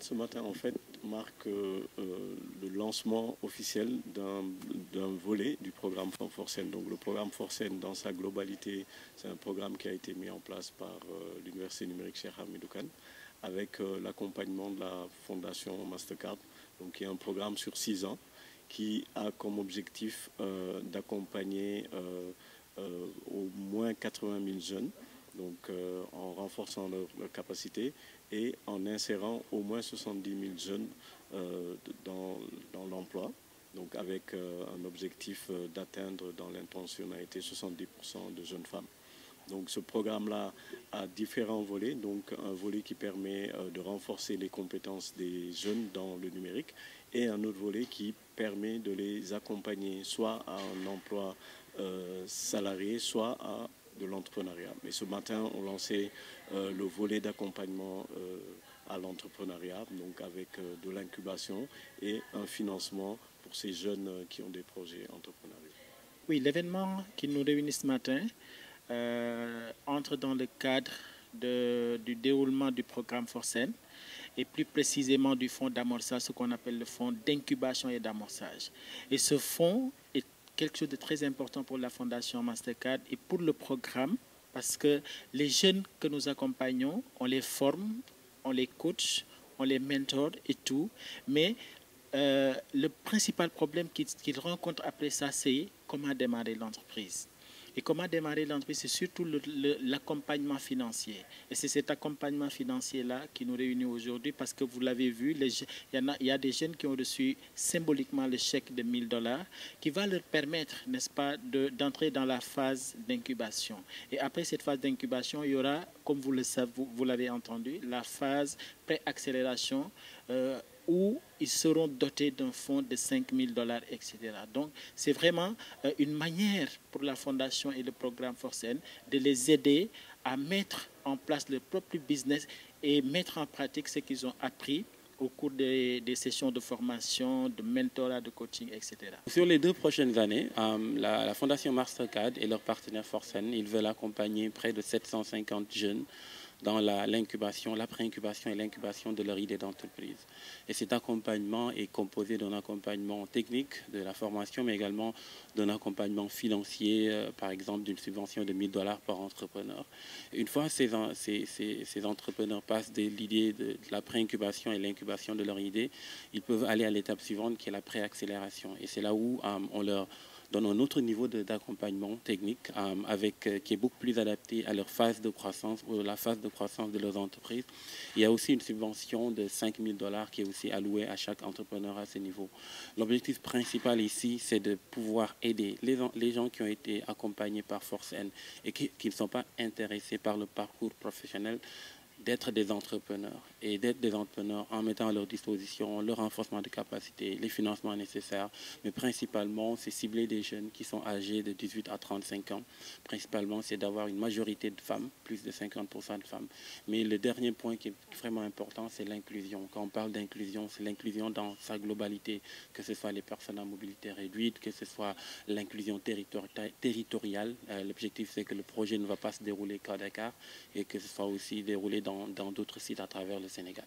de ce matin, en fait, marque le lancement officiel d'un volet du programme Forcen. Donc le programme Forcen, dans sa globalité, c'est un programme qui a été mis en place par l'Université numérique Cheikh Hamidou Kane, avec l'accompagnement de la Fondation Mastercard, donc qui est un programme sur 6 ans, qui a comme objectif d'accompagner au moins 80 000 jeunes, donc en renforçant leur capacité et en insérant au moins 70 000 jeunes dans l'emploi, donc avec un objectif d'atteindre dans l'intentionnalité 70% de jeunes femmes. Donc ce programme-là a différents volets, donc un volet qui permet de renforcer les compétences des jeunes dans le numérique et un autre volet qui permet de les accompagner soit à un emploi salarié, soit à de l'entrepreneuriat. Mais ce matin, on lançait le volet d'accompagnement à l'entrepreneuriat, donc avec de l'incubation et un financement pour ces jeunes qui ont des projets entrepreneuriaux. Oui, l'événement qui nous réunit ce matin entre dans le cadre du déroulement du programme Forcen et plus précisément du fonds d'amorçage, ce qu'on appelle le fonds d'incubation et d'amorçage. Et ce fonds est quelque chose de très important pour la Fondation Mastercard et pour le programme, parce que les jeunes que nous accompagnons, on les forme, on les coach, on les mentor et tout, mais le principal problème qu'ils rencontrent après ça, c'est comment démarrer l'entreprise. Et comment démarrer l'entreprise, c'est surtout l'accompagnement financier. Et c'est cet accompagnement financier-là qui nous réunit aujourd'hui parce que vous l'avez vu, il y a des jeunes qui ont reçu symboliquement le chèque de 1 000 $ qui va leur permettre, n'est-ce pas, d'entrer dans la phase d'incubation. Et après cette phase d'incubation, il y aura, comme vous le savez, vous l'avez entendu, la phase pré-accélération où ils seront dotés d'un fonds de 5 000 $, etc. Donc, c'est vraiment une manière pour la Fondation et le programme Forcen de les aider à mettre en place leur propre business et mettre en pratique ce qu'ils ont appris au cours des sessions de formation, de mentorat, de coaching, etc. Sur les 2 prochaines années, la Fondation Mastercard et leur partenaire Forcen, ils veulent accompagner près de 750 jeunes dans l'incubation, la pré-incubation et l'incubation de leur idée d'entreprise. Et cet accompagnement est composé d'un accompagnement technique de la formation, mais également d'un accompagnement financier, par exemple d'une subvention de 1 000 $ par entrepreneur. Une fois ces entrepreneurs passent de l'idée de la pré-incubation et l'incubation de leur idée, ils peuvent aller à l'étape suivante qui est la pré-accélération. Et c'est là où on leur donne un autre niveau d'accompagnement technique qui est beaucoup plus adapté à leur phase de croissance ou la phase de croissance de leurs entreprises. Il y a aussi une subvention de 5 000 $ qui est aussi allouée à chaque entrepreneur à ce niveau. L'objectif principal ici, c'est de pouvoir aider les gens qui ont été accompagnés par Forcen et qui ne sont pas intéressés par le parcours professionnel, d'être des entrepreneurs et d'être des entrepreneurs en mettant à leur disposition le renforcement de capacités, les financements nécessaires, mais principalement c'est cibler des jeunes qui sont âgés de 18 à 35 ans. Principalement c'est d'avoir une majorité de femmes, plus de 50% de femmes. Mais le dernier point qui est vraiment important, c'est l'inclusion. Quand on parle d'inclusion, c'est l'inclusion dans sa globalité, que ce soit les personnes à mobilité réduite, que ce soit l'inclusion territoriale. L'objectif c'est que le projet ne va pas se dérouler qu'à Dakar et que ce soit aussi déroulé dans d'autres sites à travers le Sénégal.